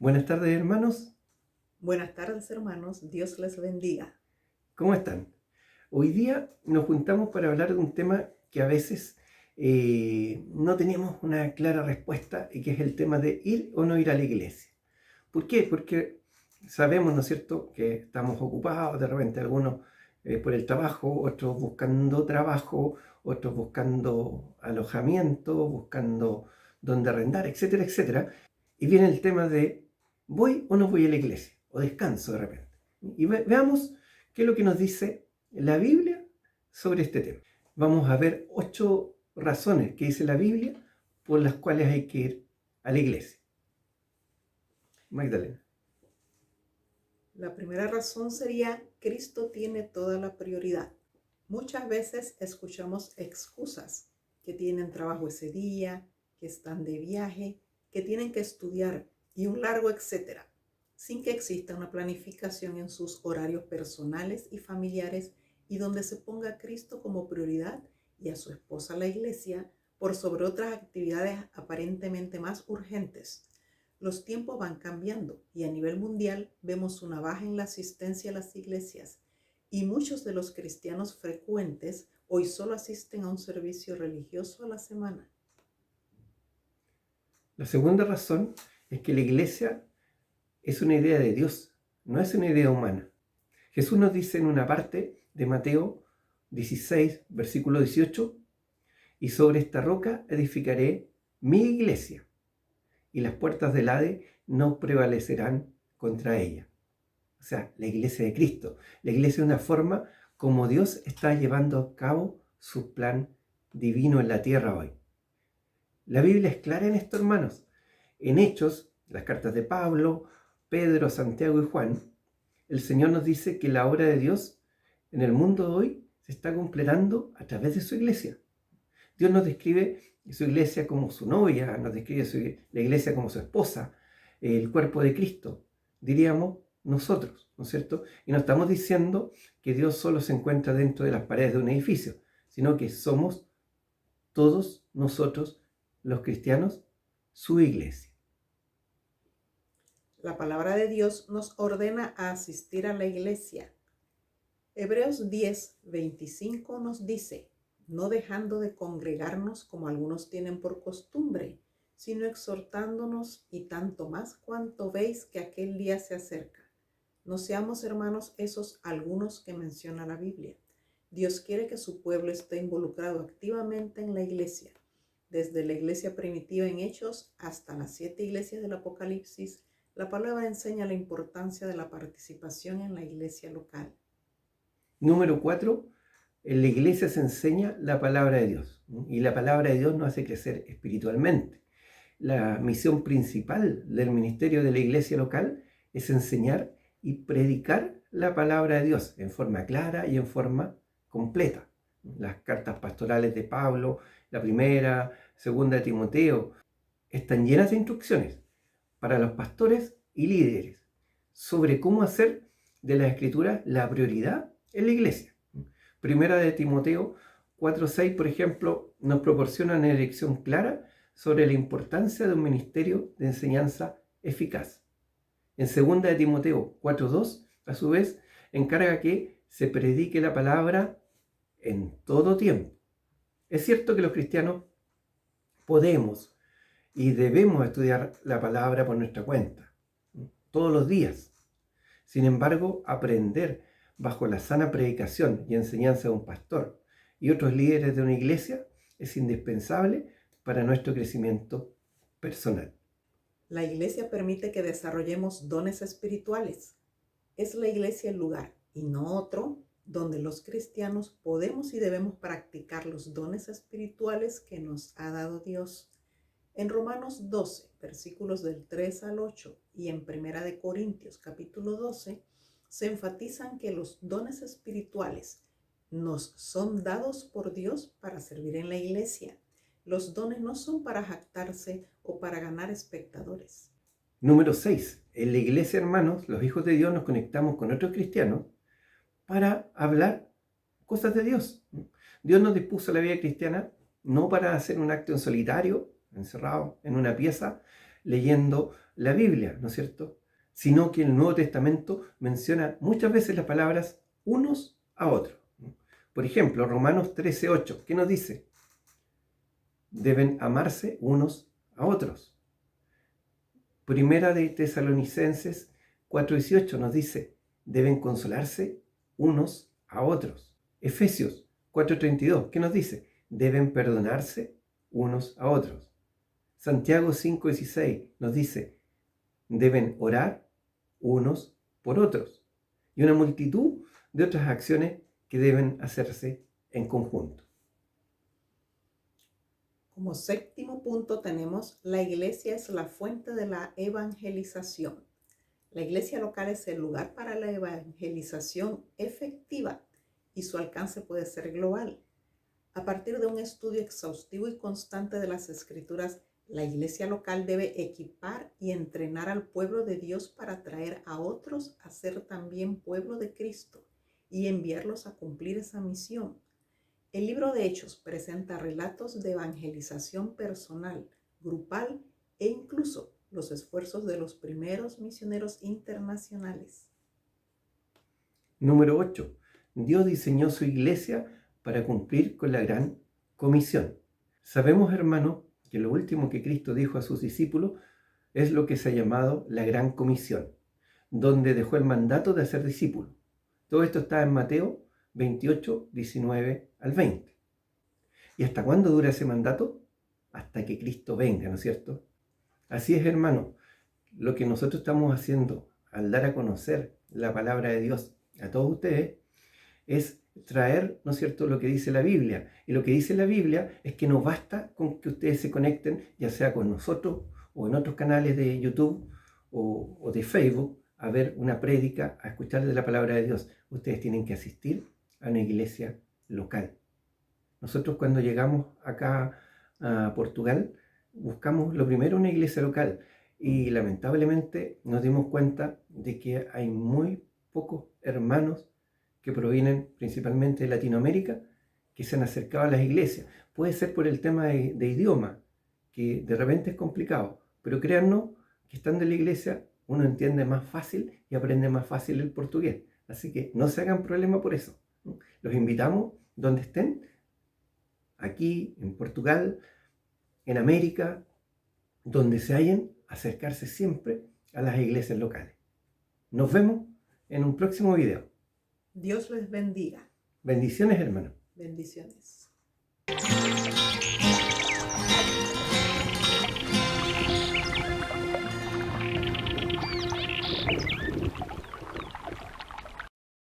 Buenas tardes, hermanos. Buenas tardes, hermanos. Dios les bendiga. ¿Cómo están? Hoy día nos juntamos para hablar de un tema que a veces no teníamos una clara respuesta y que es el tema de ir o no ir a la iglesia. ¿Por qué? Porque sabemos, ¿no es cierto?, que estamos ocupados, de repente algunos por el trabajo, otros buscando trabajo, otros buscando alojamiento, buscando dónde arrendar, etcétera, etcétera. Y viene el tema de ¿voy o no voy a la iglesia? O descanso de repente. Y veamos qué es lo que nos dice la Biblia sobre este tema. Vamos a ver 8 razones que dice la Biblia por las cuales hay que ir a la iglesia. Magdalena. La primera razón sería: Cristo tiene toda la prioridad. Muchas veces escuchamos excusas: que tienen trabajo ese día, que están de viaje, que tienen que estudiar y un largo etcétera, sin que exista una planificación en sus horarios personales y familiares y donde se ponga a Cristo como prioridad y a su esposa la iglesia por sobre otras actividades aparentemente más urgentes. Los tiempos van cambiando y a nivel mundial vemos una baja en la asistencia a las iglesias y muchos de los cristianos frecuentes hoy solo asisten a un servicio religioso a la semana. La segunda razón es que la iglesia es una idea de Dios, no es una idea humana. Jesús nos dice en una parte de Mateo 16, versículo 18, y sobre esta roca edificaré mi iglesia, y las puertas del Hades no prevalecerán contra ella. O sea, la iglesia de Cristo. La iglesia es una forma como Dios está llevando a cabo su plan divino en la tierra hoy. La Biblia es clara en esto, hermanos. En Hechos, las cartas de Pablo, Pedro, Santiago y Juan, el Señor nos dice que la obra de Dios en el mundo de hoy se está completando a través de su iglesia. Dios nos describe su iglesia como su novia, nos describe la iglesia como su esposa, el cuerpo de Cristo, diríamos nosotros, ¿no es cierto? Y no estamos diciendo que Dios solo se encuentra dentro de las paredes de un edificio, sino que somos todos nosotros, los cristianos, su iglesia. La palabra de Dios nos ordena a asistir a la iglesia. Hebreos 10:25 nos dice: no dejando de congregarnos como algunos tienen por costumbre, sino exhortándonos, y tanto más cuanto veis que aquel día se acerca. No seamos, hermanos, esos algunos que menciona la Biblia. Dios quiere que su pueblo esté involucrado activamente en la iglesia. Desde la iglesia primitiva en Hechos hasta las 7 iglesias del Apocalipsis, la palabra enseña la importancia de la participación en la iglesia local. Número 4, en la iglesia se enseña la palabra de Dios, y la palabra de Dios nos hace crecer espiritualmente. La misión principal del ministerio de la iglesia local es enseñar y predicar la palabra de Dios en forma clara y en forma completa. Las cartas pastorales de Pablo, la primera, segunda de Timoteo, están llenas de instrucciones para los pastores y líderes sobre cómo hacer de la escritura la prioridad en la iglesia. Primera de Timoteo 4:6, por ejemplo, nos proporciona una dirección clara sobre la importancia de un ministerio de enseñanza eficaz. En 2 de Timoteo 4:2, a su vez, encarga que se predique la palabra en todo tiempo. Es cierto que los cristianos podemos y debemos estudiar la palabra por nuestra cuenta, todos los días. Sin embargo, aprender bajo la sana predicación y enseñanza de un pastor y otros líderes de una iglesia es indispensable para nuestro crecimiento personal. La iglesia permite que desarrollemos dones espirituales. Es la iglesia el lugar, y no otro, donde los cristianos podemos y debemos practicar los dones espirituales que nos ha dado Dios. En Romanos 12, versículos del 3 al 8, y en Primera de Corintios, capítulo 12, se enfatizan que los dones espirituales nos son dados por Dios para servir en la iglesia. Los dones no son para jactarse o para ganar espectadores. Número 6. En la iglesia, hermanos, los hijos de Dios nos conectamos con otros cristianos para hablar cosas de Dios. Dios nos dispuso la vida cristiana no para hacer un acto en solitario, encerrado en una pieza, leyendo la Biblia, ¿no es cierto? Sino que el Nuevo Testamento menciona muchas veces las palabras unos a otros. Por ejemplo, Romanos 13:8, ¿qué nos dice? Deben amarse unos a otros. Primera de Tesalonicenses 4:18 nos dice, deben consolarse unos a otros. Efesios 4:32, ¿qué nos dice? Deben perdonarse unos a otros. Santiago 5:16 nos dice, deben orar unos por otros. Y una multitud de otras acciones que deben hacerse en conjunto. Como séptimo punto tenemos, la iglesia es la fuente de la evangelización. La iglesia local es el lugar para la evangelización efectiva y su alcance puede ser global. A partir de un estudio exhaustivo y constante de las Escrituras, la iglesia local debe equipar y entrenar al pueblo de Dios para atraer a otros a ser también pueblo de Cristo y enviarlos a cumplir esa misión. El libro de Hechos presenta relatos de evangelización personal, grupal e incluso los esfuerzos de los primeros misioneros internacionales. Número 8. Dios diseñó su iglesia para cumplir con la gran comisión. Sabemos, hermanos, que lo último que Cristo dijo a sus discípulos es lo que se ha llamado la gran comisión, donde dejó el mandato de hacer discípulos. Todo esto está en Mateo 28, 19 al 20. ¿Y hasta cuándo dura ese mandato? Hasta que Cristo venga, ¿no es cierto? Así es, hermano, lo que nosotros estamos haciendo al dar a conocer la palabra de Dios a todos ustedes es traer, ¿no es cierto?, lo que dice la Biblia. Y lo que dice la Biblia es que no basta con que ustedes se conecten, ya sea con nosotros o en otros canales de YouTube o de Facebook, a ver una prédica, a escuchar de la palabra de Dios. Ustedes tienen que asistir a una iglesia local. Nosotros cuando llegamos acá a Portugal, buscamos lo primero una iglesia local y lamentablemente nos dimos cuenta de que hay muy pocos hermanos que provienen principalmente de Latinoamérica que se han acercado a las iglesias. Puede ser por el tema de idioma, que de repente es complicado, pero créannos que estando en la iglesia uno entiende más fácil y aprende más fácil el portugués. Así que no se hagan problema por eso. Los invitamos donde estén, aquí en Portugal, en América, donde se hallen, acercarse siempre a las iglesias locales. Nos vemos en un próximo video. Dios les bendiga. Bendiciones, hermano. Bendiciones.